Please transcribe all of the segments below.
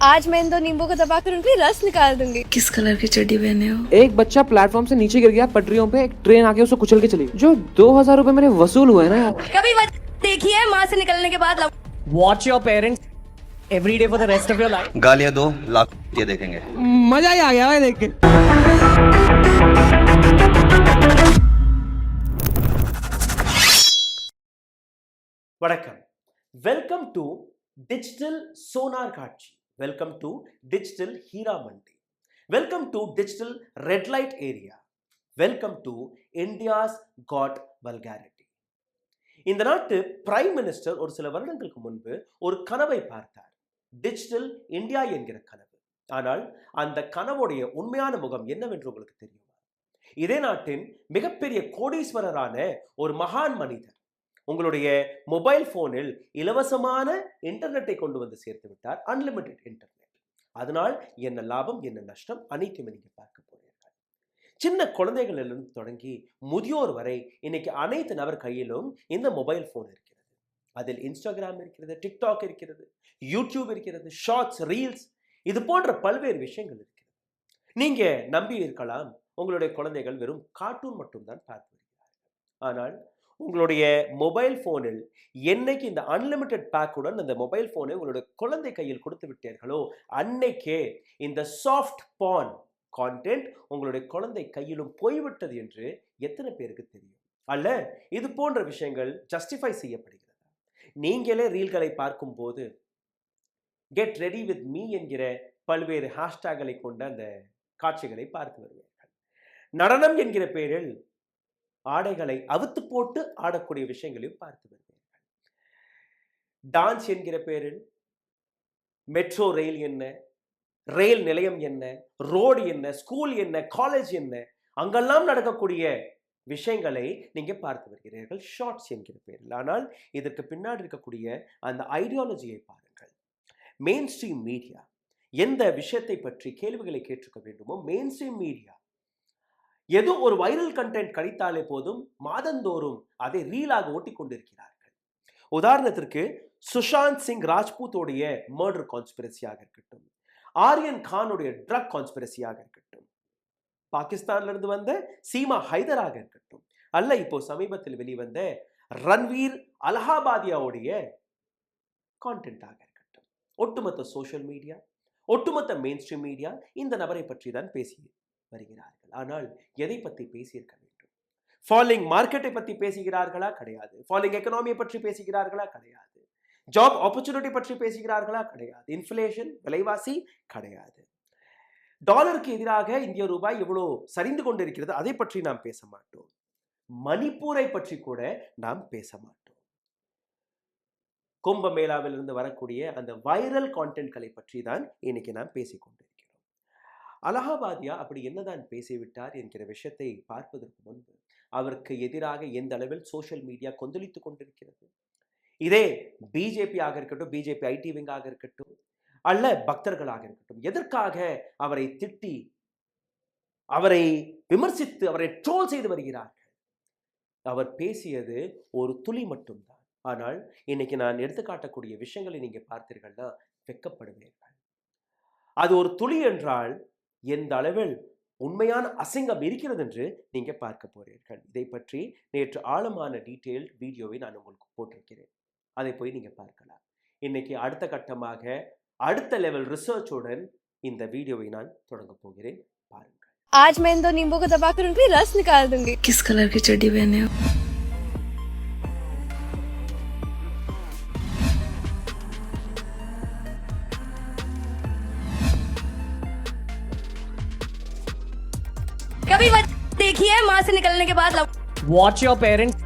आज मैं इन दो नींबू को दबाकर उनकी रस निकाल दूंगी। किस कलर की चड्डी पहने हो? एक बच्चा प्लेटफॉर्म से नीचे गिर गया पटरियों पे, एक ट्रेन आके उसको कुचल के चली। जो 2000 रुपए मेरे वसूल हुए ना यार। कभी देखी है माँ से निकलने के बाद Watch your parents every day for the rest of your life. गालियां दो, लाख ये देखेंगे। मजा ही आ गया भाई देख के। வணக்கம். Welcome to digital Sonagachi. Welcome to digital Heera Mandi. Welcome to digital red light area. Welcome to India's got vulgarity. இந்த நாட்டு பிரைம் மினிஸ்டர் ஒரு சில வருடங்களுக்கு முன்பு ஒரு கனவை பார்த்தார், டிஜிட்டல் இந்தியா என்கிற கனவு. ஆனால் அந்த கனவுடைய உண்மையான முகம் என்னவென்று உங்களுக்கு தெரியுமா? இதே நாட்டின் மிகப்பெரிய கோடீஸ்வரரான ஒரு மகான் மனிதர் உங்களுடைய மொபைல் போனில் இலவசமான இன்டர்நெட்டை கொண்டு வந்து சேர்த்து விட்டார், அன்லிமிட்டெட் இன்டர்நெட். அதனால் என்ன லாபம் என்ன நஷ்டம் அனைத்துமே நீங்க பார்க்க போறீர்கள். சின்ன குழந்தைகளிலிருந்து தொடங்கி முதியோர் வரை இன்னைக்கு அனைத்து நபர் கையிலும் இந்த மொபைல் போன் இருக்கிறது. அதில் இன்ஸ்டாகிராம் இருக்கிறது, டிக்டாக் இருக்கிறது, யூடியூப் இருக்கிறது, ஷார்ட்ஸ், ரீல்ஸ், இது போன்ற பல்வேறு விஷயங்கள் இருக்கிறது. நீங்க நம்பி இருக்கலாம், உங்களுடைய குழந்தைகள் வெறும் கார்ட்டூன் மட்டும்தான் பார்த்து வருகிறார்கள். ஆனால் உங்களுடைய மொபைல் போனில் என்னைக்கு இந்த அன்லிமிட்டெட் பேக்குடன் அந்த மொபைல் போனை உங்களுடைய குழந்தை கையில் கொடுத்து விட்டீர்களோ அன்னைக்கே இந்த சாஃப்ட் பான் கான்டென்ட் உங்களுடைய குழந்தை கையிலும் போய்விட்டது என்று எத்தனை பேருக்கு தெரியும்? அல்ல இது போன்ற விஷயங்கள் ஜஸ்டிஃபை செய்யப்படுகிறது. நீங்களே ரீல்களை பார்க்கும் போது கெட் ரெடி வித் மீ என்கிற பல்வேறு ஹேஷ்டாக்களை கொண்ட அந்த காட்சிகளை பார்த்து வருவீர்கள். நடனம் என்கிற பெயரில் ஆடைகளை அவுத்து போட்டு ஆடக்கூடிய விஷயங்களையும் பார்த்து வருவீர்கள். டான்ஸ் என்கிற பேரில் மெட்ரோ ரயில் என்ன, ரயில் நிலையம் என்ன, ரோடு என்ன, ஸ்கூல் என்ன, காலேஜ் என்ன, அங்கெல்லாம் நடக்கக்கூடிய விஷயங்களை நீங்க பார்த்து வருகிறீர்கள் ஷார்ட்ஸ் என்கிற பேரில். ஆனால் இதற்கு பின்னாடி இருக்கக்கூடிய அந்த ஐடியாலஜியை பாருங்கள். மெயின் ஸ்ட்ரீம் மீடியா எந்த விஷயத்தை பற்றி கேள்விகளை கேட்டிருக்க வேண்டுமோ மெயின் ஸ்ட்ரீம் மீடியா ஏதோ ஒரு வைரல் கண்டென்ட் கிடைத்தாலே போதும் மாதந்தோறும் அதை ரீலாக ஓட்டி கொண்டிருக்கிறார்கள். உதாரணத்திற்கு சுஷாந்த் சிங் ராஜ்பூத்தோடைய மர்டர் கான்ஸ்பிரசியாக இருக்கட்டும், ஆரியன் கானுடைய ட்ரக் கான்ஸ்பிரசியாக இருக்கட்டும், பாகிஸ்தான்ல இருந்து வந்த சீமா ஹைதராக இருக்கட்டும், அல்ல இப்போ சமீபத்தில் வெளிவந்த ரன்வீர் அலஹாபாதியாவுடைய கான்டென்ட்டாக இருக்கட்டும், ஒட்டுமொத்த சோஷியல் மீடியா, ஒட்டுமொத்த மெயின் ஸ்ட்ரீம் மீடியா இந்த நபரை பற்றி தான் பேசி வருகிறார்கள். ஆனால் எதை பற்றி பேசியிருக்க வேண்டும்? ஃபாலிங் மார்க்கெட்டை பற்றி பேசுகிறார்களா? கிடையாது. ஃபாலிங் எக்கனாமியை பற்றி பேசுகிறார்களா? கிடையாது. ஜாப் ஆப்பர்ச்சுனிட்டி பற்றி பேசுகிறார்களா? கிடையாது. இன்ஃப்ளேஷன், விலைவாசி கிடையாது. டாலருக்கு எதிராக இந்திய ரூபாய் எவ்வளவு சரிந்து கொண்டிருக்கிறது அதை பற்றி நாம் பேச மாட்டோம். மணிப்பூரை பற்றி கூட நாம் பேச மாட்டோம். கும்பமேளாவில் இருந்து வரக்கூடிய அந்த வைரல் கான்டென்ட்களை பற்றி தான் இன்னைக்கு நாம் பேசிக்கொண்டிருக்கிறோம். அலஹாபாதியா அப்படி என்னதான் பேசிவிட்டார் என்கிற விஷயத்தை பார்ப்பதற்கு முன்பு அவருக்கு எதிராக எந்த அளவில் சோஷியல் மீடியா கொந்தளித்துக் கொண்டிருக்கிறது. இதே பிஜேபி ஆக இருக்கட்டும், பிஜேபி ஐடி விங்காக இருக்கட்டும், அல்ல பக்தர்களாக இருக்கட்டும், எதற்காக அவரை திட்டி அவரை விமர்சித்து அவரை ட்ரோல் செய்து வருகிறார்கள்? அவர் பேசியது ஒரு துளி மட்டும்தான். ஆனால் இன்னைக்கு நான் எடுத்துக்காட்டக்கூடிய விஷயங்களை நீங்க பார்த்தீர்கள்னா வெட்கப்படுவீர்கள். அது ஒரு துளி என்றால் எந்த அளவில் உண்மையான அசிங்கம் இருக்கிறது என்று நீங்க பார்க்க போறீர்கள். இதை பற்றி நேற்று ஆழமான டீட்டெயில் வீடியோவை நான் உங்களுக்கு போட்டிருக்கிறேன், அதை போய் நீங்க பார்க்கலாம். இன்னைக்கு அடுத்த கட்டமாக அடுத்த லெவல் ரிசர்ச்சுடன் இந்த வீடியோவை நான் தொடங்க போகிறேன், பாருங்கள். आज मैं इन दो नींबू को दबाकर उनकी रस निकाल दूंगी। किस कलर की चड्डी पहने हो? कभी देखी है माँ से निकलने के बाद Watch your parents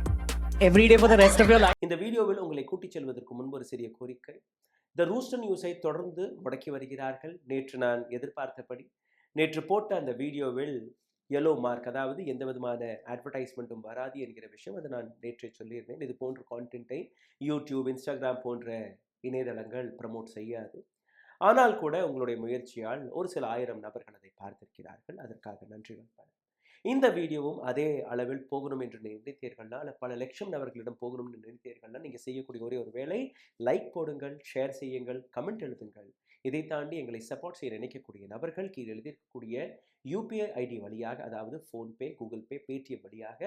every day for the rest of your life. இந்த வீடியோவில் உங்களை கூட்டிச் செல்வதற்கு முன்பு ஒரு சிறிய கோரிக்கை. த ரூஸ்டர் நியூஸை தொடர்ந்து முடக்கி வருகிறார்கள். நேற்று நான் எதிர்பார்த்தபடி நேற்று போட்ட அந்த வீடியோவில் எல்லோ மார்க், அதாவது எந்த விதமான அட்வர்டைஸ்மெண்ட்டும் வராது என்கிற விஷயம், அதை நான் நேற்றே சொல்லியிருந்தேன். இது போன்ற கான்டென்ட்டை யூடியூப், இன்ஸ்டாகிராம் போன்ற இணையதளங்கள் ப்ரமோட் செய்யாது. ஆனால் கூட உங்களுடைய முயற்சியால் ஒரு சில ஆயிரம் நபர்கள் அதை பார்த்திருக்கிறார்கள். அதற்காக நன்றிகள் பல. இந்த வீடியோவும் அதே அளவில் போகணும் என்று நினைத்தீர்கள்னா, அல்ல பல லட்சம் நபர்களிடம் போகணும்னு நினைத்தீர்கள்னா, நீங்கள் செய்யக்கூடிய ஒரே ஒரு வேலை லைக் போடுங்கள், ஷேர் செய்யுங்கள், கமெண்ட் எழுதுங்கள். இதை தாண்டி எங்களை சப்போர்ட் செய்ய நினைக்கக்கூடிய நபர்கள் கீழே எழுதியிருக்கக்கூடிய யூபிஐ ஐடி வழியாக, அதாவது ஃபோன்பே, கூகுள் பே, பேடிஎம் வழியாக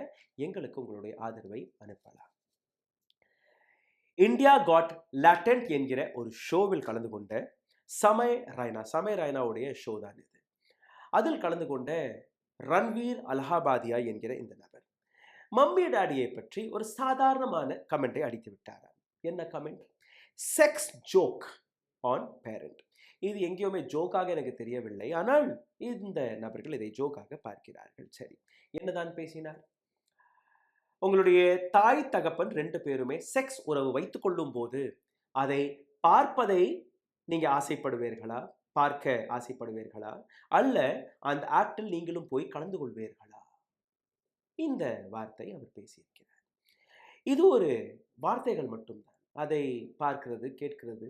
எங்களுக்கு உங்களுடைய ஆதரவை அனுப்பலாம். இந்தியா காட் லேட்டன்ட் என்கிற ஒரு ஷோவில் கலந்து கொண்ட சமய் ராய்னாவுடைய ஷோ தான் இது. அதில் கலந்து கொண்ட ரன்வீர் அலஹாபாதியா என்கிற இந்த நபர் மம்மி டாடியை பற்றி ஒரு சாதாரணமான கமெண்டை அடித்து விட்டாராம். என்ன comment? Sex joke on parent. இது எங்கேயுமே ஜோக்காக எனக்கு தெரியவில்லை, ஆனால் இந்த நபர்கள் இதை ஜோக்காக பார்க்கிறார்கள். சரி, என்னதான் பேசினார்? உங்களுடைய தாய் தகப்பன் 2 பேருமே செக்ஸ் உறவு வைத்துக் கொள்ளும் போது அதை பார்ப்பதை நீங்க ஆசைப்படுவீர்களா, பார்க்க ஆசைப்படுவீர்களா, அல்ல அந்த ஆக்டில் நீங்களும் போய் கலந்து கொள்வீர்களா? இந்த வார்த்தை அவர் பேசியிருக்கிறார். இது ஒரு வார்த்தைகள் மட்டும்தான். அதை பார்க்கிறது, கேட்கிறது,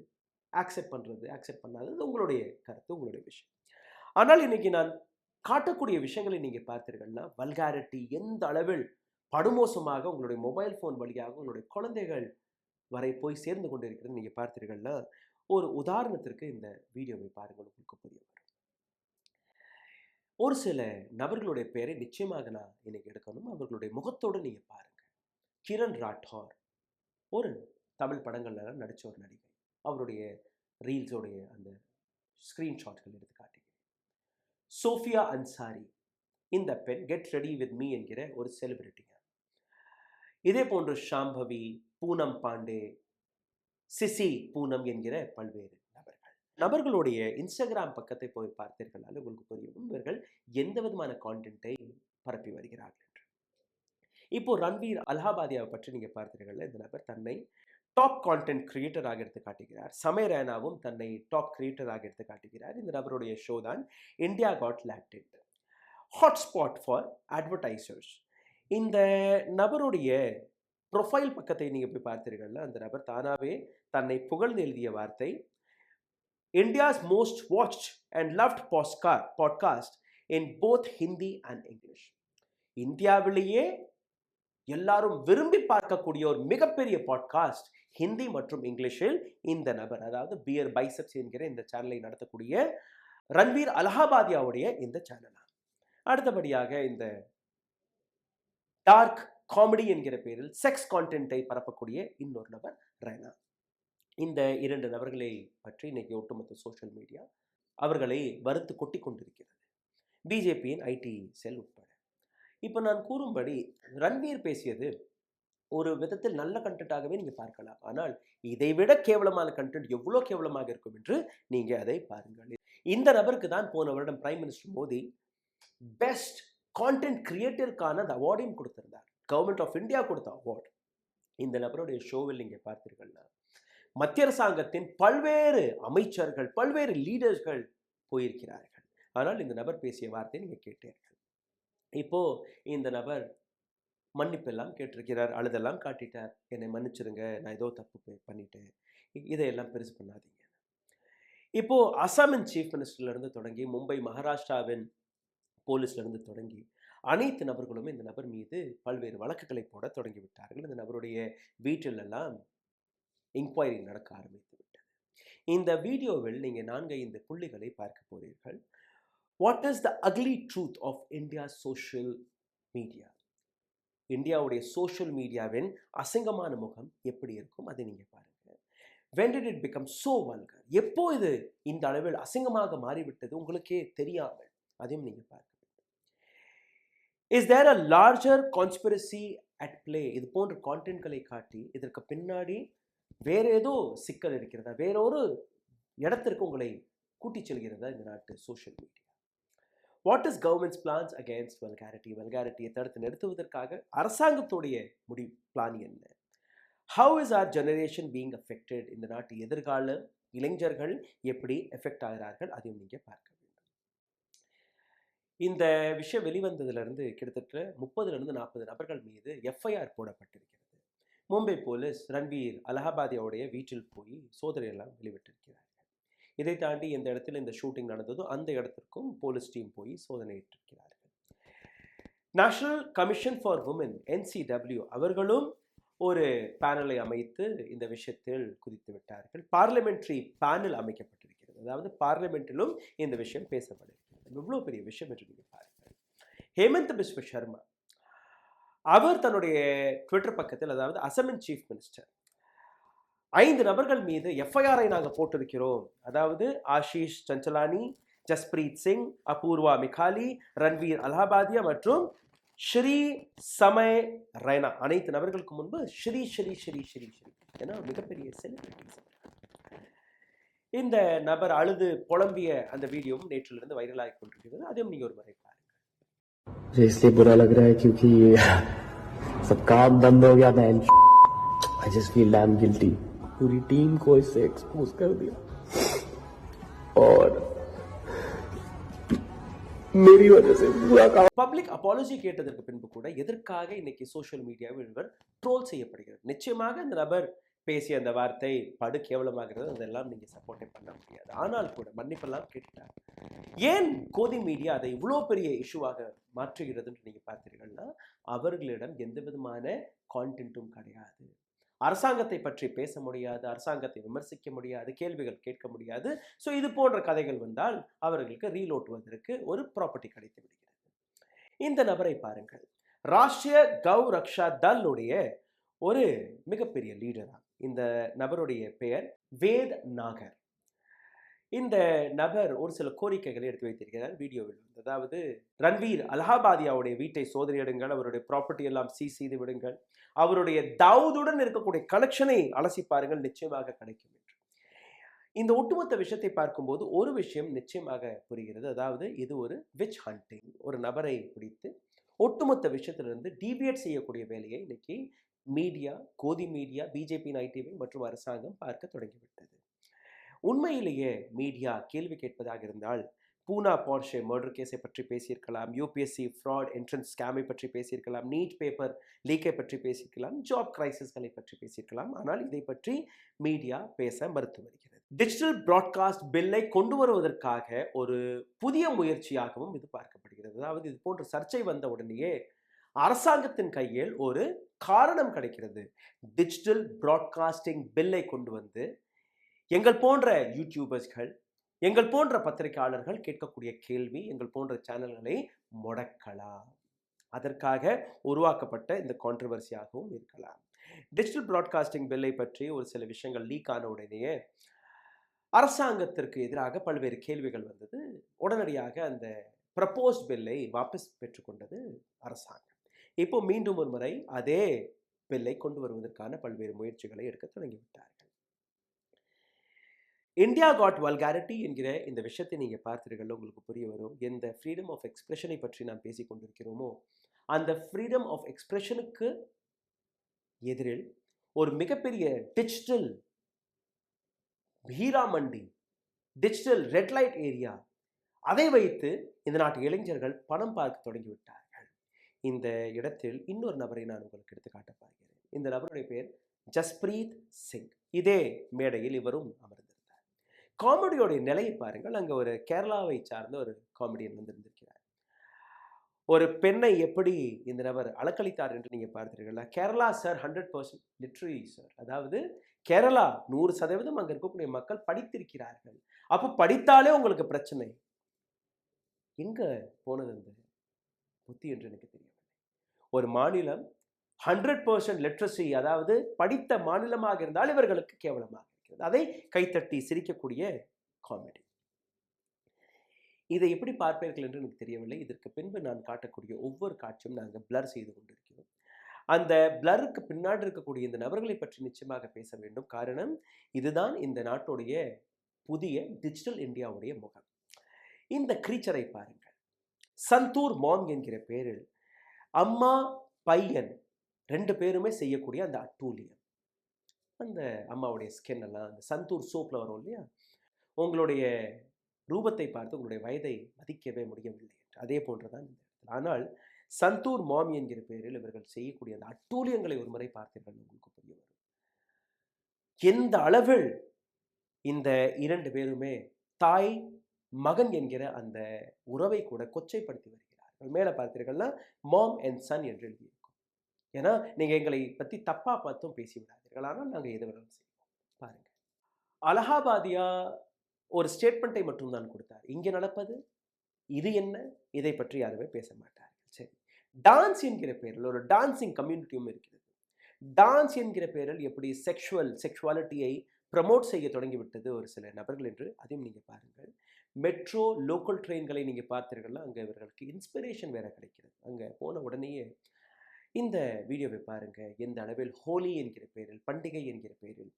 ஆக்செப்ட் பண்ணுறது, ஆக்செப்ட் பண்ணாதது உங்களுடைய கருத்து, உங்களுடைய விஷயம். ஆனால் இன்னைக்கு நான் காட்டக்கூடிய விஷயங்களை நீங்கள் பார்த்தீர்கள்னா வல்காரிட்டி எந்த அளவில் படுமோசமாக உங்களுடைய மொபைல் ஃபோன் வழியாக உங்களுடைய குழந்தைகள் வரை போய் சேர்ந்து கொண்டு இருக்கிறது நீங்கள் பார்த்தீர்கள்னா, ஒரு உதாரணத்திற்கு இந்த வீடியோவை பாருங்கள், உங்களுக்கு புரிய வரும். ஒரு சில நபர்களுடைய பெயரை நிச்சயமாக நான் இன்னைக்கு எடுக்கணும். அவர்களுடைய முகத்தோடு நீங்கள் பாருங்கள். கிரண் ராத்தோர் ஒரு தமிழ் படங்கள்ல நடித்த ஒரு நடிகை. அவருடைய ரீல்ஸோடைய அந்த ஸ்க்ரீன்ஷாட்கள் எடுத்து காட்டுகிறேன். சோஃபியா அன்சாரி, இந்த பெண் கெட் ரெடி வித் மீ என்கிற ஒரு செலிபிரிட்டிங்க. இதே போன்று ஷாம்பவி, பூனம் பாண்டே, சிசி பூனம் என்கிற பல்வேறு நபர்களுடைய இன்ஸ்டாகிராம் பக்கத்தை போய் பார்த்தீர்களால் உங்களுக்கு புரியும் இவர்கள் எந்த விதமான கான்டென்ட்டை பரப்பி வருகிறார்கள் என்று. இப்போ ரன்வீர் அலஹாபாதியாவை பற்றி நீங்க பார்த்தீர்கள். இந்த நபர் தன்னை டாப் கான்டென்ட் கிரியேட்டராக எடுத்து காட்டுகிறார். சமய் ராய்னாவும் தன்னை டாப் கிரியேட்டராக எடுத்து காட்டுகிறார். இந்த நபருடைய ஷோ தான் India got latent, hotspot for advertisers. இந்த நபருடைய ப்ரொஃபைல் பக்கத்தை நீங்கள் போய் பார்த்தீர்கள்னா அந்த நபர் தானாகவே தன்னை புகழ்ந்து எழுதிய வார்த்தை, India's most watched and loved podcast in both Hindi and English. இந்தியாவிலேயே எல்லாரும் விரும்பி பார்க்கக்கூடிய ஒரு மிகப்பெரிய பாட்காஸ்ட் ஹிந்தி மற்றும் இங்கிலீஷில் இந்த நபர், அதாவது பியர் பைசப்ஸ் என்கிற இந்த சேனலை நடத்தக்கூடிய ரன்வீர் அலஹாபாதியாவுடைய இந்த சேனல். அடுத்தபடியாக இந்த டார்க் காமெடி என்கிற பேரில் செக்ஸ் கான்டென்ட்டை பரப்பக்கூடிய இன்னொரு நபர் ரைனா. இந்த 2 நபர்களை பற்றி இன்னைக்கு ஒட்டுமொத்த சோஷியல் மீடியா அவர்களை வறுத்து கொட்டி கொண்டிருக்கிறது, பிஜேபியின் ஐடி செல் உட்பட. இப்போ நான் கூறும்படி ரன்வீர் பேசியது ஒரு விதத்தில் நல்ல கண்டென்ட்டாகவே நீங்கள் பார்க்கலாம். ஆனால் இதைவிட கேவலமான கண்டென்ட் எவ்வளோ கேவலமாக இருக்கும் என்று நீங்கள் அதை பாருங்கள். இந்த நபருக்கு தான் போன வருடம் prime minister Modi best content கிரியேட்டருக்கான அந்த அவார்டையும் கொடுத்திருந்தார். கவர்மெண்ட் ஆஃப் இந்தியா கொடுத்த அவார்டு. இந்த நபருடைய ஷோவில் நீங்கள் பார்த்தீர்கள்னா மத்திய அரசாங்கத்தின் பல்வேறு அமைச்சர்கள், பல்வேறு லீடர்ஸ்கள் போயிருக்கிறார்கள். ஆனால் இந்த நபர் பேசிய வார்த்தையை நீங்கள் கேட்டீர்கள். இப்போ இந்த நபர் மன்னிப்பெல்லாம் கேட்டிருக்கிறார், அழுதெல்லாம் காட்டிட்டார், என்னை மன்னிச்சிருங்க, நான் ஏதோ தப்பு பண்ணிட்டேன், இதையெல்லாம் பெருசு பண்ணாதீங்க. இப்போ அசாமின் சீஃப் மினிஸ்டர்லேருந்து தொடங்கி மும்பை மகாராஷ்டிராவின் போலீஸ்லேருந்து தொடங்கி அனைத்து நபர்களுமே இந்த நபர் மீது பல்வேறு வழக்குகளை போட தொடங்கி விட்டார்கள். இந்த நபருடைய வீட்டிலெல்லாம் இன்கொயரி நடக்க ஆரம்பித்து விட்டது. இந்த வீடியோவில் நீங்கள் 4-5 புள்ளிகளை பார்க்க போறீர்கள். What is the ugly truth of India social media? இந்தியாவுடைய சோஷியல் மீடியாவின் அசிங்கமான முகம் எப்படி இருக்கும் அதை நீங்கள் பாருங்க. when did it become so vulgar? எப்போ இது இந்த அளவில் அசிங்கமாக மாறிவிட்டது உங்களுக்கே தெரியாமல் அதையும் நீங்கள் பார்க்க வேண்டும். Is there a larger conspiracy at play? இது போன்ற கான்டென்ட்களை காட்டி இதற்கு பின்னாடி வேற ஏதோ சிக்கல் இருக்கிறதா, வேற ஒரு இடத்திற்கு உங்களை கூட்டிச் செல்கிறதா இந்த நாட்டு social media? What is government's plans against vulgarity? வல்காரிட்டியை தடுத்து நிறுத்துவதற்காக அரசாங்கத்துடைய பிளான் என்ன? How is our generation being affected? இந்த நாட்டு எதிர்கால இளைஞர்கள் எப்படி எஃபெக்ட் ஆகிறார்கள் அதையும் நீங்கள் பார்க்க வேண்டும். இந்த விஷயம் வெளிவந்ததிலிருந்து கிட்டத்தட்ட 30-40 நபர்கள் மீது எஃப்ஐஆர் போடப்பட்டிருக்கிறது. மும்பை போலீஸ் ரன்வீர் அலஹாபாதியாவுடைய வீட்டில் போய் சோதனையெல்லாம் வெளிவிட்டிருக்கிறார்கள். இதை தாண்டி எந்த இடத்துல இந்த ஷூட்டிங் நடந்ததோ அந்த இடத்திற்கும் போலீஸ் டீம் போய் சோதனையிட்டிருக்கிறார்கள். National commission for women NCW அவர்களும் ஒரு பேனலை அமைத்து இந்த விஷயத்தில் குதித்து விட்டார்கள். பார்லிமெண்ட்ரி பேனல் அமைக்கப்பட்டிருக்கிறது. பேசப்படுகிறது. அதாவது பார்லிமெண்ட்டிலும் இந்த விஷயம் பேசப்படுகிறது. இவ்வளோ பெரிய விஷயம் என்று நீங்கள் பாருங்கள். ஹேமந்த் பிஸ்வ சர்மா அவர் தன்னுடைய ட்விட்டர் பக்கத்தில், அதாவது அசமின் சீஃப் மினிஸ்டர் 5 நபர்கள் மீது எஃப்ஐஆரை நாங்கள் போட்டிருக்கிறோம். அதாவது ஆஷிஷ் சஞ்சலானி, ஜஸ்பிரீத் சிங், அபூர்வா மிகாலி, ரன்வீர் அலஹாபாதியா மற்றும் ஸ்ரீ சமய் ரெய்னா. அனைத்து நபர்களுக்கு முன்பு ஸ்ரீ ஸ்ரீ ஸ்ரீ ஸ்ரீ ஸ்ரீ ஏன்னா மிகப்பெரிய செலிபிரிட்டிஸ். இந்த நபர் அழுது புலம்பிய அந்த வீடியோவும் நேற்றிலிருந்து வைரலாகி கொண்டிருக்கிறது. அதையும் நீங்க ஒரு முறை பாருங்க. मुझे इसलिए बुरा लग रहा है क्योंकि सब काम बंद हो गया man. I just feel damn guilty. पूरी टीम को इससे एक्सपोज कर दिया और मेरी वजह से पूरा काम. பப்ளிக் அப்பாலஜி கேட்டதற்கு பின்பு கூட எதற்காக இன்னைக்கு சோஷியல் மீடியாவில் இவர் ட்ரோல் செய்யப்படுகிறது. நிச்சயமாக இந்த நபர் பேசிய அந்த வார்த்தை படு கேவலமாகிறது, அதெல்லாம் நீங்கள் சப்போர்ட்டே பண்ண முடியாது. ஆனால் கூட மன்னிப்பெல்லாம் கேட்டுட்டார். ஏன் கோதி மீடியா அதை இவ்வளோ பெரிய இஷ்யூவாக மாற்றுகிறதுன்னு நீங்கள் பார்த்தீர்கள்னா, அவர்களிடம் எந்த விதமான கான்டென்ட்டும் கிடையாது. அரசாங்கத்தை பற்றி பேச முடியாது, அரசாங்கத்தை விமர்சிக்க முடியாது, கேள்விகள் கேட்க முடியாது. ஸோ இது போன்ற கதைகள் வந்தால் அவர்களுக்கு ரீலோட்டுவதற்கு ஒரு ப்ராப்பர்ட்டி கிடைத்து விடுகிறது. இந்த நபரை பாருங்கள், ராஷ்டிரிய கௌ ரக்ஷா தல்லுடைய ஒரு மிகப்பெரிய லீடரா. இந்த நபருடைய பெயர் வேத் நாகர். இந்த நபர் ஒரு சில கோரிக்கைகளை எடுத்து வைத்திருக்கிறார் வீடியோவில். அதாவது ரன்வீர் அலஹாபாதியாவுடைய வீட்டை சோதனையிடுங்கள், அவருடைய ப்ராப்பர்ட்டி எல்லாம் சீஸ் செய்து விடுங்கள், அவருடைய தாவூதுடன் இருக்கக்கூடிய கனெக்ஷனை அலசி பாருங்கள், நிச்சயமாக கிடைக்கும் என்று. இந்த ஒட்டுமொத்த விஷயத்தை பார்க்கும்போது ஒரு விஷயம் நிச்சயமாக புரிகிறது. அதாவது இது ஒரு விச் ஹண்டிங். ஒரு நபரை பிடித்து ஒட்டுமொத்த விஷயத்திலிருந்து டீவியேட் செய்யக்கூடிய வேலையை இன்னைக்கு மீடியா, கோதி மீடியா, பிஜேபி, ஐடிவி மற்றும் அரசாங்கம் பார்க்க தொடங்கிவிட்டது. உண்மையிலேயே மீடியா கேள்வி கேட்பதாக இருந்தால் பூனா போர்ஷே மர்டர் கேஸை பற்றி பேசியிருக்கலாம், யூபிஎஸ்சி ஃப்ராட் என்ட்ரன்ஸ் ஸ்கேமை பற்றி பேசியிருக்கலாம், நீட் பேப்பர் லீக்கை பற்றி பேசியிருக்கலாம், ஜாப் கிரைசிஸ்களை பற்றி பேசியிருக்கலாம். ஆனால் இதை பற்றி மீடியா பேச மறுத்து வருகிறது. டிஜிட்டல் பிராட்காஸ்ட் பில்லை கொண்டு வருவதற்காக ஒரு புதிய முயற்சியாகவும் இது பார்க்கப்படுகிறது. அதாவது இது போன்ற சர்ச்சை வந்த உடனேயே அரசாங்கத்தின் கையில் ஒரு காரணம் கிடைக்கிறது. டிஜிட்டல் பிராட்காஸ்டிங் பில்லை கொண்டு வந்து எங்கள் போன்ற யூடியூபர்ஸ்கள், எங்கள் போன்ற பத்திரிகையாளர்கள் கேட்கக்கூடிய கேள்வி, எங்கள் போன்ற சேனல்களை முடக்கலாம். அதற்காக உருவாக்கப்பட்ட இந்த கான்ட்ரவர்சியாகவும் இருக்கலாம். டிஜிட்டல் பிராட்காஸ்டிங் பில்லை பற்றி ஒரு சில விஷயங்கள் லீக் ஆன உடனேயே அரசாங்கத்திற்கு எதிராக பல்வேறு கேள்விகள் வந்தது. உடனடியாக அந்த ப்ரப்போஸ்ட் பில்லை வாபஸ் பெற்றுக்கொண்டது அரசாங்கம். இப்போ மீண்டும் ஒரு முறை அதே பில்லை கொண்டு வருவதற்கான பல்வேறு முயற்சிகளை எடுக்க தொடங்கிவிட்டார்கள். இந்தியா காட் வல்காரிட்டி என்கிற இந்த விஷயத்தை நீங்கள் பார்த்தீர்கள், உங்களுக்கு புரிய வரும். எந்த ஃப்ரீடம் ஆஃப் எக்ஸ்பிரஷனை பற்றி நாம் பேசிக் கொண்டிருக்கிறோமோ அந்த ஃப்ரீடம் ஆஃப் எக்ஸ்பிரஷனுக்கு எதிரில் ஒரு மிகப்பெரிய டிஜிட்டல் ஹீரா மண்டி, டிஜிட்டல் ரெட் லைட் ஏரியா, அதை வைத்து இந்த நாட்டு இளைஞர்கள் பணம் பார்க்க தொடங்கிவிட்டார்கள். இந்த இடத்தில் இன்னொரு நபரை நான் உங்களுக்கு எடுத்து காட்ட பார்க்கிறேன். இந்த நபருடைய பெயர் ஜஸ்பிரீத் சிங். இதே மேடையில் இவரும் அமர்ந்திருந்தார். காமெடியோடைய நிலையை பாருங்கள். அங்கே ஒரு கேரளாவை சார்ந்த ஒரு காமெடியன் வந்திருந்திருக்கிறார். ஒரு பெண்ணை எப்படி இந்த நபர் அலக்களித்தார் என்று நீங்கள் பார்த்தீர்களா? Kerala sir 100% literary sir. அதாவது கேரளா 100% அங்கே இருக்கக்கூடிய மக்கள் படித்திருக்கிறார்கள். அப்போ படித்தாலே உங்களுக்கு பிரச்சனை. எங்க போனது அந்த புத்தி என்று எனக்கு தெரியவில்லை. ஒரு மாநிலம் 100% லிட்ரஸி, அதாவது படித்த மாநிலமாக இருந்தால் இவர்களுக்கு கேவலமாக இருக்கிறது. அதை கைத்தட்டி சிரிக்கக்கூடிய காமெடி. இதை எப்படி பார்ப்பீர்கள் என்று எனக்கு தெரியவில்லை. இதற்கு பின்பு நான் காட்டக்கூடிய ஒவ்வொரு காட்சியும் நாங்கள் பிளர் செய்து கொண்டிருக்கிறோம். அந்த பிளருக்கு பின்னாடி இருக்கக்கூடிய இந்த நபர்களை பற்றி நிச்சயமாக பேச வேண்டும். காரணம், இதுதான் இந்த நாட்டுடைய புதிய டிஜிட்டல் இந்தியாவுடைய முகம். இந்த கிரீச்சரை பாருங்கள். சந்தூர் மாம் என்கிற பேரில் அம்மா பையன் 2 பேருமே செய்யக்கூடிய அந்த அட்டூழியம், அந்த அம்மாவுடைய ஸ்கின் எல்லாம் அந்த சந்தூர் சோப்பில் வரும் இல்லையா, உங்களுடைய ரூபத்தை பார்த்து உங்களுடைய வயதை மதிக்கவே முடியவில்லை என்று. அதே போன்றுதான் இந்த இடத்துல. ஆனால் சந்தூர் மாம் என்கிற பேரில் இவர்கள் செய்யக்கூடிய அந்த அட்டூழியங்களை ஒரு முறை பார்த்தீர்கள், உங்களுக்கு புரிய வரும். எந்த அளவில் இந்த 2 பேருமே தாய் மகன் என்கிற அந்த உறவை கூட கொச்சைப்படுத்தி வருகிறார்கள். மேலே பார்த்தீர்கள்னா மாம் அண்ட் சன் என்று எழுதியிருக்கும். ஏன்னா நீங்கள் எங்களை பற்றி தப்பாக பார்த்தும் பேசி விடாதீர்கள், ஆனால் நாங்கள் எது வேணாலும் செய்வோம். பாருங்கள், அலஹாபாதியா ஒரு ஸ்டேட்மெண்ட்டை மட்டும் தான் கொடுத்தார். இங்கே நடப்பது இது என்ன, இதை பற்றி யாருமே பேச மாட்டார்கள். சரி, டான்ஸ் என்கிற பேரில் ஒரு டான்சிங் கம்யூனிட்டியும் இருக்கிறது. டான்ஸ் என்கிற பேரில் எப்படி செக்ஷுவாலிட்டியை ப்ரமோட் செய்ய தொடங்கிவிட்டது ஒரு சில நபர்கள் என்று அதையும் நீங்கள் பாருங்கள். மெட்ரோ லோக்கல் ட்ரெயின்களை நீங்கள் பார்த்தீர்கள்னா அங்கே இவர்களுக்கு இன்ஸ்பிரேஷன் வேற கிடைக்கிறது. அங்கே போன உடனேயே இந்த வீடியோவை பாருங்க, எந்த அளவில் ஹோலி என்கிற பேரில், பண்டிகை என்கிற பேரில்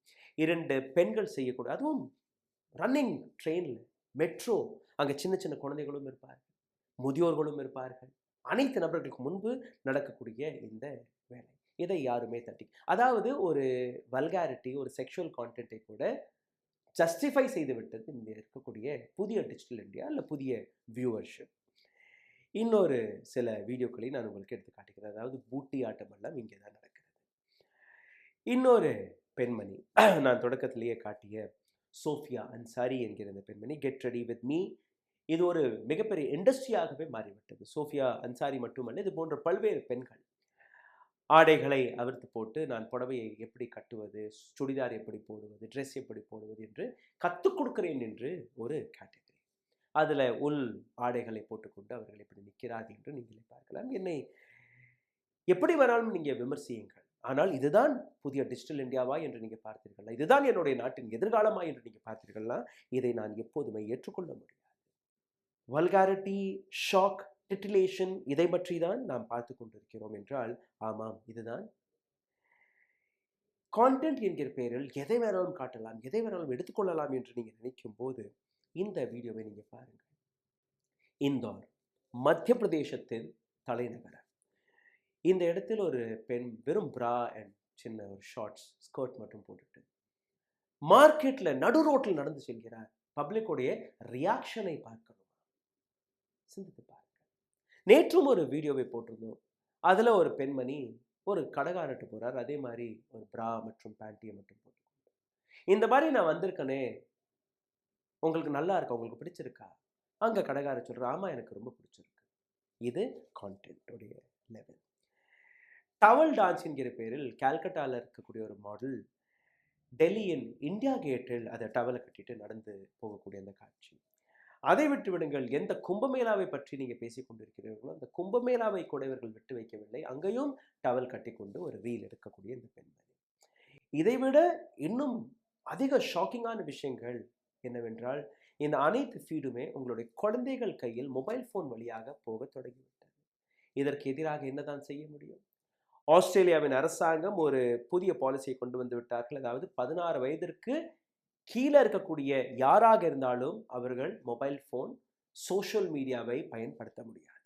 2 பெண்கள் செய்யக்கூடாது, அதுவும் ரன்னிங் ட்ரெயினில் மெட்ரோ. அங்கே சின்ன சின்ன குழந்தைகளும் இருப்பார்கள், முதியோர்களும் இருப்பார்கள். அனைத்து நபர்களுக்கு முன்பு நடக்கக்கூடிய இந்த வேலை, இதை யாருமே தட்டி, அதாவது ஒரு வல்காரிட்டி, ஒரு செக்ஷுவல் கான்டென்ட்டை கூட ஜஸ்டிஃபை செய்து விட்டது இந்த இருக்கக்கூடிய புதிய டிஜிட்டல் இந்தியா இல்லை புதிய வியூவர்ஷிப். இன்னொரு சில வீடியோக்களை நான் உங்களுக்கு எடுத்து காட்டுகிறேன். அதாவது பூட்டி ஆட்டம் எல்லாம் இங்கே தான் நடக்கிறது. இன்னொரு பெண்மணி, நான் தொடக்கத்திலேயே காட்டிய சோஃபியா அன்சாரி என்கிற இந்த பெண்மணி, கெட் ரெடி வித் மீ, இது ஒரு மிகப்பெரிய இண்டஸ்ட்ரியாகவே மாறிவிட்டது. சோஃபியா அன்சாரி மட்டுமல்ல, இது போன்ற பல்வேறு பெண்கள் ஆடைகளை அவிர்த்து போட்டு நான் புடவையை எப்படி கட்டுவது, சுடிதார் எப்படி போடுவது, ட்ரெஸ் எப்படி போடுவது என்று கற்றுக் கொடுக்கிறேன் என்று ஒரு கேட்டகரி. அதில் உள் ஆடைகளை போட்டுக்கொண்டு அவர்கள் எப்படி நிற்கிறார்கள் என்று நீங்களே பார்க்கலாம். என்னை எப்படி வேணாலும் நீங்கள் விமர்சியுங்கள், ஆனால் இதுதான் புதிய டிஜிட்டல் இந்தியாவா என்று நீங்கள் பார்த்தீர்களா, இதுதான் என்னுடைய நாட்டின் எதிர்காலமா என்று நீங்கள் பார்த்தீர்களா, இதை நான் எப்போதுமே ஏற்றுக்கொள்ள முடியாது. வல்காரிட்டி, ஷாக், டிட்டிலேஷன், இதை பற்றி தான் நாம் பார்த்து கொண்டிருக்கிறோம் என்றால் ஆமாம், இதுதான் கான்டென்ட் என்கிற பெயரில் எதை வேணாலும் காட்டலாம், எதை வேணாலும் எடுத்துக்கொள்ளலாம் என்று நீங்கள் நினைக்கும் போது இந்த வீடியோவை நீங்கள் பாருங்கள். இந்தோர், மத்திய பிரதேசத்தின் தலைநகரம். இந்த இடத்தில் ஒரு பெண் வெறும் பிரா அண்ட் சின்ன ஒரு ஷார்ட்ஸ் ஸ்கர்ட் மட்டும் போட்டுட்டு மார்க்கெட்ல நடு ரோட்டில் நடந்து செல்கிறார். பப்ளிக்கோடைய ரியாக்ஷனை பார்க்கணும், சிந்தித்து பாருங்க. நேற்றும் ஒரு வீடியோவை போட்டிருந்தோம். அதில் ஒரு பெண்மணி ஒரு கடைக்காரட்டு போகிறார், அதே மாதிரி ஒரு பிரா மற்றும் பேண்டியை மட்டும் போட்டுக்கொண்டு, இந்த மாதிரி நான் வந்திருக்கனே, உங்களுக்கு நல்லா இருக்கா, உங்களுக்கு பிடிச்சிருக்கா? அங்கே கடைக்காரர் சொல்கிற, ஆமாம் எனக்கு ரொம்ப பிடிச்சிருக்கு. இது கான்டென்ட்டோடைய லெவல். டவல் டான்ஸ் என்கிற பேரில் கால்கட்டாவில் இருக்கக்கூடிய ஒரு மாடல் டெல்லியின் இந்தியா கேட்டில் அதை டவலை கட்டிட்டு நடந்து போகக்கூடிய அந்த காட்சி. அதை விட்டு விடுங்கள், எந்த கும்பமேளாவை பற்றி நீங்கள் பேசிக் கொண்டிருக்கிறீர்களோ அந்த கும்பமேளாவை கூட இவர்கள் விட்டு வைக்கவில்லை. அங்கேயும் டவல் கட்டி கொண்டு ஒரு ரீல் எடுக்கக்கூடிய இந்த பெண்மணி. இதைவிட இன்னும் அதிக ஷாக்கிங்கான விஷயங்கள் என்னவென்றால், இந்த அனைத்து ஃபீடுமே உங்களுடைய குழந்தைகள் கையில் மொபைல் ஃபோன் வழியாக போக தொடங்கிவிட்டது. இதற்கு எதிராக என்னதான் செய்ய முடியும்? ஆஸ்திரேலியாவின் அரசாங்கம் ஒரு புதிய பாலிசியை கொண்டு வந்து விட்டார்கள். அதாவது 16 வயதிற்கு கீழே இருக்கக்கூடிய யாராக இருந்தாலும் அவர்கள் மொபைல் ஃபோன், சோஷியல் மீடியாவை பயன்படுத்த முடியாது.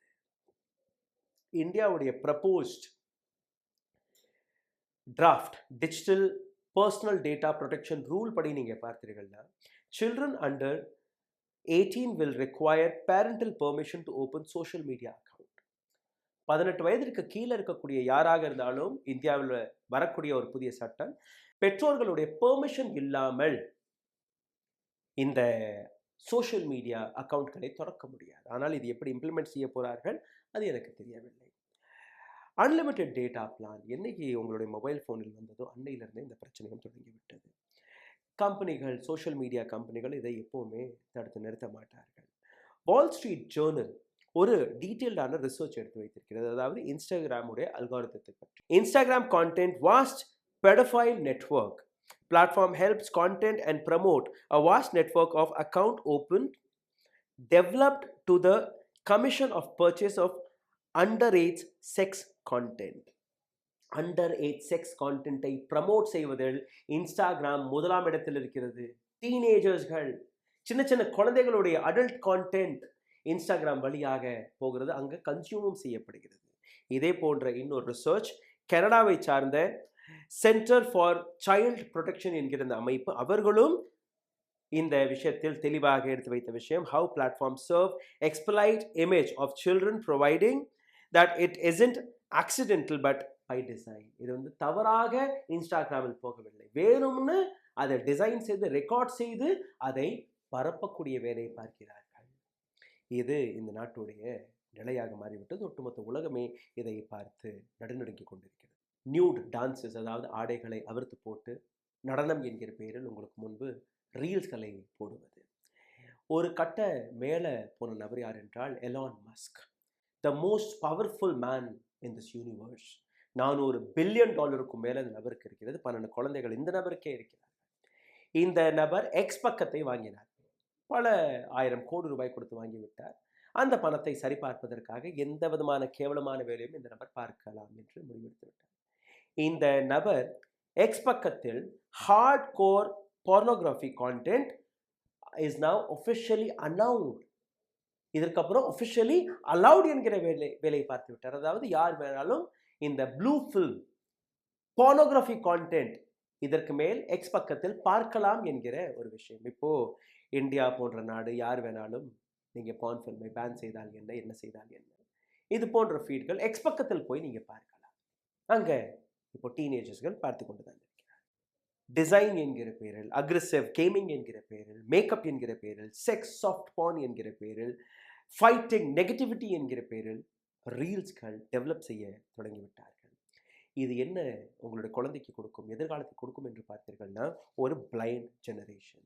இந்தியாவுடைய proposed draft digital personal data protection rule படி நீங்கள் பார்த்தீர்கள்னா, children under 18 will require parental permission to open social media account. 18 வயதிற்கு கீழே இருக்கக்கூடிய யாராக இருந்தாலும் இந்தியாவில் வரக்கூடிய ஒரு புதிய சட்டம், பெற்றோர்களுடைய பெர்மிஷன் இல்லாமல் இந்த சோஷியல் மீடியா அக்கௌண்ட்களை திறக்க முடியாது. ஆனால் இது எப்படி இம்ப்ளிமெண்ட் செய்ய போகிறார்கள் அது எனக்கு தெரியவில்லை. அன்லிமிட்டெட் டேட்டா பிளான் என்னைக்கு உங்களுடைய மொபைல் ஃபோனில் வந்ததோ அன்னையிலிருந்தே இந்த பிரச்சனையும் தொடங்கிவிட்டது. கம்பெனிகள், சோஷியல் மீடியா கம்பெனிகள் இதை எப்போவுமே தடுத்து நிறுத்த மாட்டார்கள். வால் ஸ்ட்ரீட் ஜேர்னல் ஒரு டீட்டெயில்டான ரிசர்ச் எடுத்து வைத்திருக்கிறது. அதாவது இன்ஸ்டாகிராமுடைய அல்காரிதத்தை பற்றி. Instagram content vast paedophile network platform helps content and promote a vast network of account opened developed to the commission of purchase of underage sex content. underage sex content I promote செய்வதில் Instagram முதலாம் இடத்தில் இருக்கிறது. டீனேஜர்ஸ்கள், சின்ன சின்ன குழந்தைகளுடைய adult content Instagram வழியாக போகிறது, அங்கே கன்சியூமும் செய்யப்படுகிறது. இதே போன்ற இன்னொரு ரிசர்ச் கனடாவை சார்ந்த சென்டர் ஃபார் சைல்ட் ப்ரொடெக்ஷன் என்கிற இந்த அமைப்பு, அவர்களும் இந்த விஷயத்தில் தெளிவாக எடுத்து வைத்த விஷயம், how platforms serve exploit image of children providing that it isn't accidental but by design. இது வந்து தவறாக இன்ஸ்டாகிராமில் போகவில்லை, வேணும்னு அதை டிசைன் செய்து ரெக்கார்ட் செய்து அதை பரப்பக்கூடிய வேலையை பார்க்கிறார்கள். இது இந்த நாட்டுடைய நிலையாக மாறிவிட்டது. ஒட்டுமொத்த உலகமே இதை பார்த்து நடுநடுங்கிக் கொண்டிருக்கிறது. நியூட் டான்ஸஸ், அதாவது ஆடைகளை அவிர்த்து போட்டு நடனம் என்கிற பெயரில் உங்களுக்கு முன்பு ரீல்ஸ்களை போடுவது, ஒரு கட்ட மேலே போன நபர் யார் என்றால் Elon Musk, the most powerful man in this universe. $400 billion மேலே இந்த நபருக்கு இருக்கிறது. 12 குழந்தைகள் இந்த நபருக்கே இருக்கிறார். இந்த நபர் எக்ஸ் பக்கத்தை வாங்கினார். பல 1000 கோடி ரூபாய் கொடுத்து வாங்கிவிட்டார். அந்த பணத்தை சரிபார்ப்பதற்காக எந்த விதமான கேவலமான வேலையும் இந்த நபர் பார்க்கலாம் என்று முடிவெடுத்து விட்டார். இந்த நபர் எக்ஸ் பக்கத்தில் hard core pornography content is now officially allowed. இதற்கப்புறம் officially allowed என்கிற வேலையை பார்த்து விட்டார். அதாவது யார் வேணாலும் இந்த ப்ளூ ஃபில்ம் pornography content இதற்கு மேல் எக்ஸ் பக்கத்தில் பார்க்கலாம் என்கிற ஒரு விஷயம். இப்போ இந்தியா போன்ற நாடு யார் வேணாலும் நீங்கள் பான் ஃபில்மை பேன் செய்தால் என்ன செய்தால் என்ன, இது போன்ற ஃபீட்கள் எக்ஸ் பக்கத்தில் போய் நீங்கள் பார்க்கலாம். அங்கே இப்போ டீனேஜர்ஸ்கள் பார்த்து கொண்டு தான் இருக்கிறார். டிசைன் என்கிற பேரில், அக்ரெசிவ் கேமிங் என்கிற பேரில், மேக்கப் என்கிற பேரில், செக்ஸ் சாஃப்ட் பான் என்கிற பேரில், ஃபைட்டிங் நெகட்டிவிட்டி என்கிற பேரில் ரீல்ஸ்கள் டெவலப் செய்ய தொடங்கிவிட்டார்கள். இது என்ன உங்களுடைய குழந்தைக்கு கொடுக்கும், எதிர்காலத்தை கொடுக்கும் என்று பார்த்தீர்கள்னா ஒரு பிளைண்ட் ஜெனரேஷன்.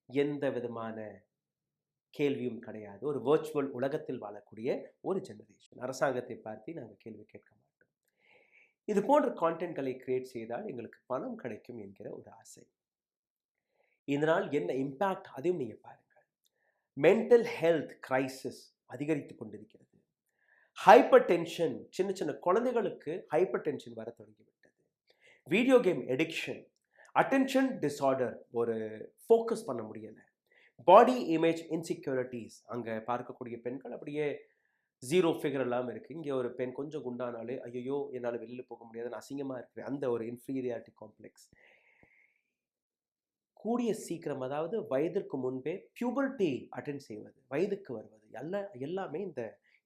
எந்த விதமான கேள்வியும் கிடையாது. ஒரு வர்ச்சுவல் உலகத்தில் வாழக்கூடிய ஒரு ஜெனரேஷன். அரசாங்கத்தை பார்த்து நாங்கள் கேள்வி கேட்க மாட்டோம். இது போன்ற கான்டென்ட்களை கிரியேட் செய்தால் எங்களுக்கு பணம் கிடைக்கும் என்கிற ஒரு ஆசை. இதனால் என்ன இம்பேக்ட் அதையும் நீங்கள் பாருங்கள். மென்டல் ஹெல்த் கிரைசிஸ் அதிகரித்து கொண்டிருக்கிறது. ஹைப்பர் டென்ஷன், சின்ன சின்ன குழந்தைகளுக்கு ஹைப்பர் டென்ஷன் வர தொடங்கிவிட்டது. வீடியோ கேம் எடிக்ஷன், அட்டென்ஷன் டிஸார்டர், ஒரு ஃபோக்கஸ் பண்ண முடியலை. பாடி இமேஜ் இன்செக்யூரிட்டிஸ், அங்கே பார்க்கக்கூடிய பெண்கள் அப்படியே 0 ஃபிகர் இல்லாமல் இருக்குது. இங்கே ஒரு பெண் கொஞ்சம் குண்டானாலே ஐயோ என்னால் வெளியில் போக முடியாது, நான் அசிங்கமாக இருக்கிறேன், அந்த ஒரு இன்ஃபீரியாரிட்டி காம்ப்ளெக்ஸ். கூடிய சீக்கிரம், அதாவது வயதிற்கு முன்பே பியூபர்ட்டி அட்டென்ட் செய்வது, வயதுக்கு வருவது எல்லாமே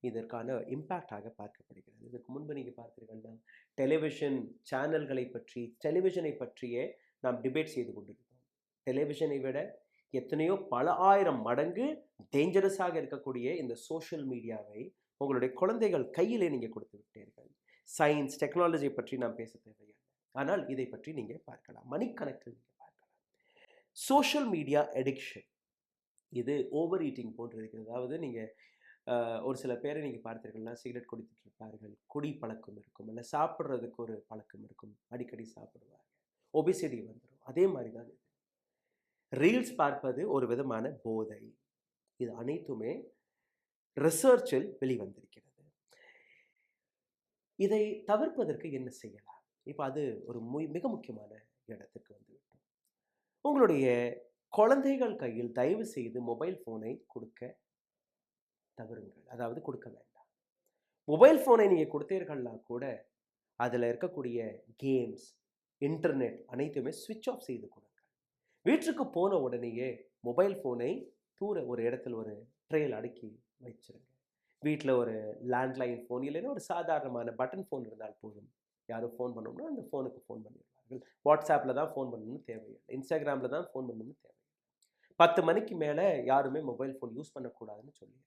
இதற்கான இம்பேக்டாக பார்க்கப்படுகிறது. இதற்கு முன்பு நீங்கள் பார்த்தீர்கள்னா டெலிவிஷன் சேனல்களை பற்றி, டெலிவிஷனை பற்றியே நாம் டிபேட் செய்து கொண்டிருக்கோம். டெலிவிஷனை விட எத்தனையோ பல 1000 மடங்கு டேஞ்சரஸாக இருக்கக்கூடிய இந்த சோஷியல் மீடியாவை உங்களுடைய குழந்தைகள் கையிலே நீங்கள் கொடுத்து விட்டீர்கள். சயின்ஸ் டெக்னாலஜி பற்றி நாம் பேச தேவையில்லை, ஆனால் இதை பற்றி நீங்கள் பார்க்கலாம், மணிக்கணக்கில் நீங்கள் பார்க்கலாம். சோஷியல் மீடியா எடிக்ஷன் இது ஓவர் ஈட்டிங் போன்று இருக்கிறது. அதாவது நீங்கள் ஒரு சில பேரை நீங்கள் பார்த்தீர்கள்னா சிகரெட் குடித்துட்டு இருப்பார்கள், குடி பழக்கம் இருக்கும், இல்லை சாப்பிட்றதுக்கு ஒரு பழக்கம் இருக்கும், அடிக்கடி சாப்பிடுவார்கள், ஒபிசிட்டி வந்துடும். அதே மாதிரி தான் இது. ரீல்ஸ் பார்ப்பது ஒரு விதமான போதை. இது அனைத்துமே ரிசர்ச்சில் வெளிவந்திருக்கிறது. இதை தவிர்ப்பதற்கு என்ன செய்யலாம்? இப்போ அது ஒரு மிக முக்கியமான இடத்திற்கு வந்துவிட்டோம். உங்களுடைய குழந்தைகள் கையில் தயவு செய்து மொபைல் ஃபோனை கொடுக்க தவறுங்கள், அதாவது கொடுக்க வேண்டாம். மொபைல் ஃபோனை நீங்கள் கொடுத்தீர்கள்னா கூட அதில் இருக்கக்கூடிய கேம்ஸ், இன்டர்நெட் அனைத்துமே ஸ்விட்ச் ஆஃப் செய்து கொடுங்க. வீட்டுக்கு போன உடனேயே மொபைல் ஃபோனை தூர ஒரு இடத்துல ஒரு ட்ரேயில் அடுக்கி வச்சிருங்க. வீட்டில் ஒரு லேண்ட்லைன் ஃபோன் இல்லைன்னா ஒரு சாதாரணமான பட்டன் ஃபோன் இருந்தால் போதும். யாரும் ஃபோன் பண்ணோம்னா அந்த ஃபோனுக்கு ஃபோன் பண்ணிடுவார்கள். வாட்ஸ்அப்பில் தான் ஃபோன் பண்ணணும்னு தேவையில்லை, இன்ஸ்டாகிராமில் தான் ஃபோன் பண்ணணும்னு தேவையில்லை. 10 மணிக்கு மேலே யாருமே மொபைல் ஃபோன் யூஸ் பண்ணக்கூடாதுன்னு சொல்லிடுங்க.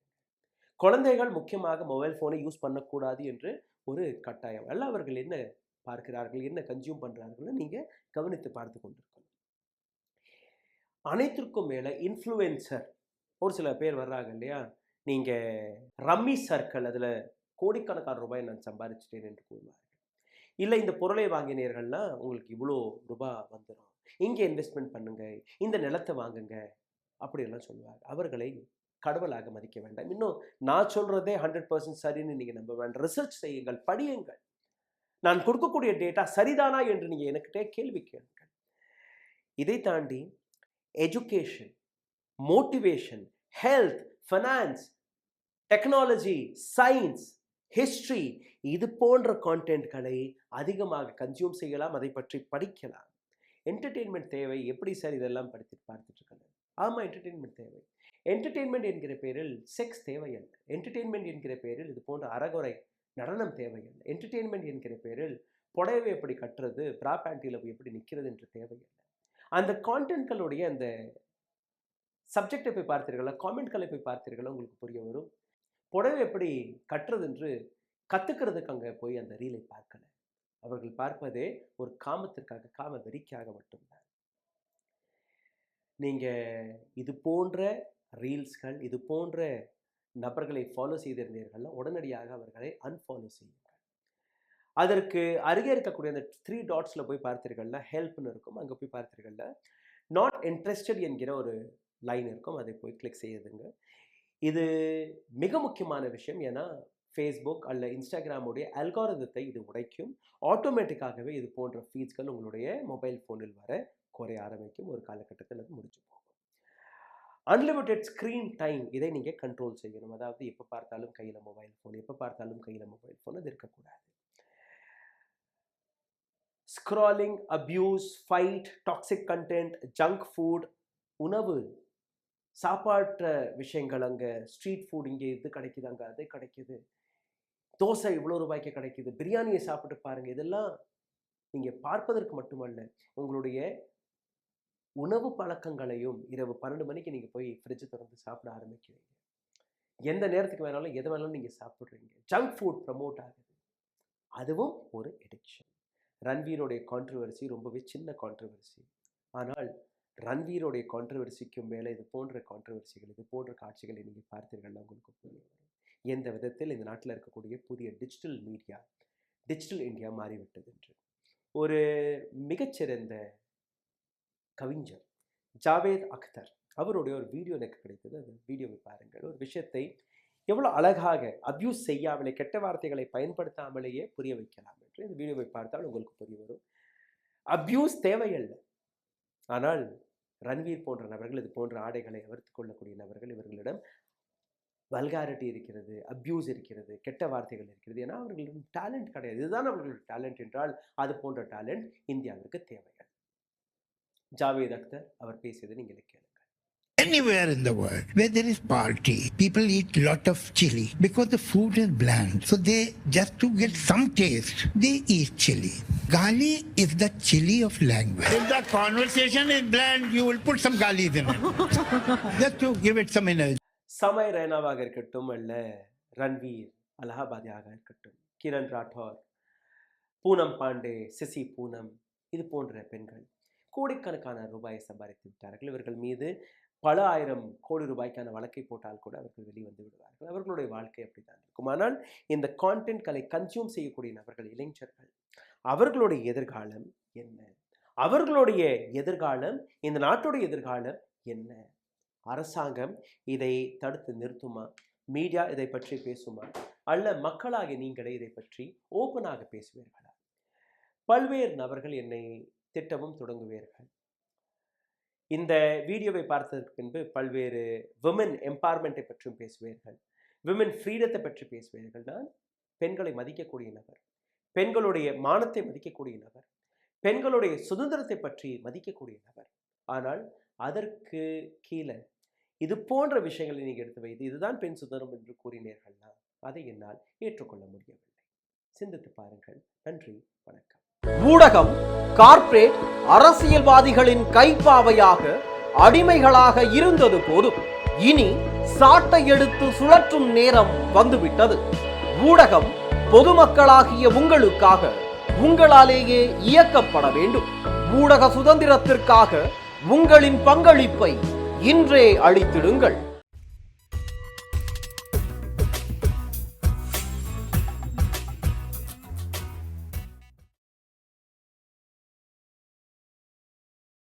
குழந்தைகள் முக்கியமாக மொபைல் ஃபோனை யூஸ் பண்ணக்கூடாது என்று ஒரு கட்டாயம். எல்லாம் அவர்கள் என்ன பார்க்கிறார்கள், என்ன கன்சியூம் பண்ணுறார்கள்னு நீங்கள் கவனித்து பார்த்து கொண்டிருக்கணும். அனைத்திற்கும் மேலே இன்ஃப்ளூயன்சர் ஒரு சில பேர் வர்றாங்க இல்லையா, நீங்கள் ரம்மி சர்க்கிள், அதில் கோடிக்கணக்கான ரூபாய் நான் சம்பாதிச்சிட்டேன் என்று கூறுவார்கள். இல்லை இந்த பொருளை வாங்கினீர்கள்னா உங்களுக்கு இவ்வளோ ரூபாய் வந்துடும், இங்கே இன்வெஸ்ட்மெண்ட் பண்ணுங்க, இந்த நிலத்தை வாங்குங்க, அப்படியெல்லாம் சொல்லுவாங்க. அவர்களை கடவுளாக மதிக்க வேண்டாம். இன்னும் நான் சொல்கிறதே 100% சரின்னு நீங்கள் நம்ப வேண்டாம். ரிசர்ச் செய்யுங்கள், படியுங்கள். நான் கொடுக்கக்கூடிய டேட்டா சரிதானா என்று நீங்கள் எனக்கிட்டே கேள்வி கேளுங்கள். இதை தாண்டி education, motivation, health, finance, technology, science, history, இது போன்ற கான்டென்ட்களை அதிகமாக கன்சியூம் செய்யலாம், அதை பற்றி படிக்கலாம். என்டர்டெயின்மெண்ட் தேவை. எப்படி சார் இதெல்லாம் பார்த்துட்டு இருக்காங்க? ஆமாம், என்டர்டெயின்மெண்ட் தேவை. என்டர்டெயின்மெண்ட் என்கிற பேரில் செக்ஸ் தேவையில்லை. என்டர்டெயின்மெண்ட் என்கிற பேரில் இது போன்ற அறகுறை நடனம் தேவையில்லை. என்டர்டெயின்மெண்ட் என்கிற பேரில் புடவை எப்படி கட்டுறது, பிரா பேண்டியில் எப்படி நிற்கிறது என்று தேவையில்லை. அந்த கான்டென்ட்களுடைய அந்த சப்ஜெக்டை போய் பார்த்தீர்களா, காமெண்ட்களை போய் பார்த்தீர்களா, உங்களுக்கு புரிய வரும். புடவை எப்படி கட்டுறது என்று கற்றுக்கிறதுக்கு அங்கே போய் அந்த ரீலை பார்க்கல. அவர்கள் பார்ப்பதே ஒரு காமத்திற்காக, காம வெறிக்காக மட்டும்தான். நீங்கள் இது போன்ற ரீல்ஸ்கள் இது போன்ற நபர்களை ஃபாலோ செய்திருந்தீர்கள்னா உடனடியாக அவர்களை அன்ஃபாலோ செய்யுங்கள். அதற்கு அருகே இருக்கக்கூடிய அந்த 3 டாட்ஸில் போய் பார்த்தீர்கள்னா ஹெல்ப்னு இருக்கும், அங்கே போய் பார்த்தீர்கள்னா நாட் இன்ட்ரெஸ்டட் என்கிற ஒரு லைன் இருக்கும், அதை போய் கிளிக் செய்யுதுங்க. இது மிக முக்கியமான விஷயம். ஏன்னா ஃபேஸ்புக் அல்ல இன்ஸ்டாகிராமுடைய அல்காரிதத்தை இது உடைக்கும். ஆட்டோமேட்டிக்காகவே இது போன்ற ஃபீட்ஸ்கள் உங்களுடைய மொபைல் ஃபோனில் வர குறைய ஆரம்பிக்கும். ஒரு காலகட்டத்தில் அது முடிஞ்சு போகும். அன்லிமிட்டெட் ஸ்க்ரீன் டைம், இதை நீங்கள் கண்ட்ரோல் செய்யணும். அதாவது எப்போ பார்த்தாலும் கையில் மொபைல் ஃபோன், எப்போ பார்த்தாலும் கையில் மொபைல் ஃபோன், அது இருக்கக்கூடாது. Scrolling, abuse, fight, toxic content, junk food, உணவு சாப்பாட்டு விஷயங்கள், அங்கே ஸ்ட்ரீட் ஃபுட், இங்கே இது கிடைக்குது, அங்கே அது கிடைக்குது, தோசை இவ்வளோ ரூபாய்க்கு கிடைக்குது, பிரியாணியை சாப்பிட்டு பாருங்கள். இதெல்லாம் நீங்கள் பார்ப்பதற்கு மட்டுமல்ல, உங்களுடைய உணவு பழக்கங்களையும் இரவு 12 மணிக்கு நீங்கள் போய் ஃப்ரிட்ஜ் திறந்து சாப்பிட ஆரம்பிக்கிறீங்க. எந்த நேரத்துக்கு வேணாலும் எது வேணாலும் நீங்கள் சாப்பிட்றீங்க. ஜங்க் ஃபுட் ப்ரமோட் ஆகுது, அதுவும் ஒரு எடிக்ஷன். ரன்வீரோடைய கான்ட்ரவர்சி ரொம்பவே சின்ன கான்ட்ரவர்சி. ஆனால் ரன்வீரோடைய கான்ட்ரவர்சிக்கும் மேலே இது போன்ற கான்ட்ரவர்சிகள், இது போன்ற காட்சிகளை நீங்கள் பார்த்தீர்கள்னா உங்களுக்கு புரிய வரும் எந்த விதத்தில் இந்த நாட்டில் இருக்கக்கூடிய புதிய டிஜிட்டல் மீடியா, டிஜிட்டல் இந்தியா மாறிவிட்டது என்று. ஒரு மிகச்சிறந்த கவிஞர் ஜாவேத் அக்தர், அவருடைய ஒரு வீடியோ எனக்கு கிடைத்தது. அந்த வீடியோவை பாருங்கள். ஒரு விஷயத்தை எவ்வளோ அழகாக அப்யூஸ் செய்யாமலே, கெட்ட வார்த்தைகளை பயன்படுத்தாமலேயே புரிய வைக்கலாம் என்று இந்த வீடியோவை பார்த்தால் உங்களுக்கு புரிய வரும். அப்யூஸ் தேவையில்லை, ஆனால் ரன்வீர் போன்ற நபர்கள், இது போன்ற ஆடைகளை அவிர்த்து கொள்ளக்கூடிய நபர்கள், இவர்களிடம் வல்காரிட்டி இருக்கிறது, அப்யூஸ் இருக்கிறது, கெட்ட வார்த்தைகள் இருக்கிறது. ஏன்னா அவர்களிடம் டேலண்ட் கிடையாது. இதுதான் அவர்களுடைய டேலண்ட் என்றால் அது போன்ற டேலண்ட் இந்தியாவிற்கு தேவைகள். ஜாவேத் அக்தர் அவர் பேசியதை நீங்கள் கேளுங்கள். Anywhere in the world where there is party, people eat lot of chili because the food is bland. So they, just to get some taste, they eat chili. Gali is the chili of language. If the conversation is bland, you will put some galis in it. Just to give it some energy. சமய் ரெய்னாவாக இருக்கட்டும், அல்ல ரன்வீர் அலகாபாதியாக இருக்கட்டும், Kiran ராठौर, Poonam Pandey, CC Poonam, இது போன்ற பெண்கள் கோடிக்கணக்கான ரூபாயை சம்பாதித்து விட்டார்கள். இவர்கள் மீது பல ஆயிரம் கோடி ரூபாய்க்கான வழக்கை போட்டால் கூட அவர்கள் வெளிவந்து விடுவார்கள். அவர்களுடைய வாழ்க்கை அப்படித்தான் இருக்கும். ஆனால் இந்த கான்டென்ட்களை கன்சியூம் செய்யக்கூடிய நபர்கள், இளைஞர்கள், அவர்களுடைய எதிர்காலம் என்ன? அவர்களுடைய எதிர்காலம், இந்த நாட்டுடைய எதிர்காலம் என்ன? அரசாங்கம் இதை தடுத்து நிறுத்துமா? மீடியா இதை பற்றி பேசுமா? அல்ல மக்களாகிய நீங்களே இதை பற்றி ஓப்பனாக பேசுவீர்களா? பல்வேறு நபர்கள் என்னை திட்டமும் தொடங்குவீர்கள். இந்த வீடியோவை பார்த்ததற்கு பின்பு பல்வேறு விமன் எம்பவர்மெண்ட்டை பற்றியும் பேசுவீர்கள், விமன் ஃப்ரீடத்தை பற்றி பேசுவீர்கள். நான் பெண்களை மதிக்கக்கூடிய நபர், பெண்களுடைய மானத்தை மதிக்கக்கூடிய நபர், பெண்களுடைய சுதந்திரத்தை பற்றி மதிக்கக்கூடிய நபர். ஆனால் அதற்கு கீழே இது போன்ற விஷயங்களை நீங்கள் எடுத்து வைத்து இதுதான் பெண் சுதந்திரம் என்று கூறினீர்கள்னா அதை என்னால் ஏற்றுக்கொள்ள முடியவில்லை. சிந்தித்து பாருங்கள். நன்றி, வணக்கம். ஊடகம் கார்ப்பரேட் அரசியல்வாதிகளின் கைப்பாவையாக, அடிமைகளாக இருந்தது போதும். இனி சாட்டை எடுத்து சுழற்றும் நேரம் வந்துவிட்டது. ஊடகம் பொதுமக்களாகிய உங்களுக்காக, உங்களாலேயே இயக்கப்பட வேண்டும். ஊடக சுதந்திரத்திற்காக உங்களின் பங்களிப்பை இன்றே அளித்திடுங்கள்.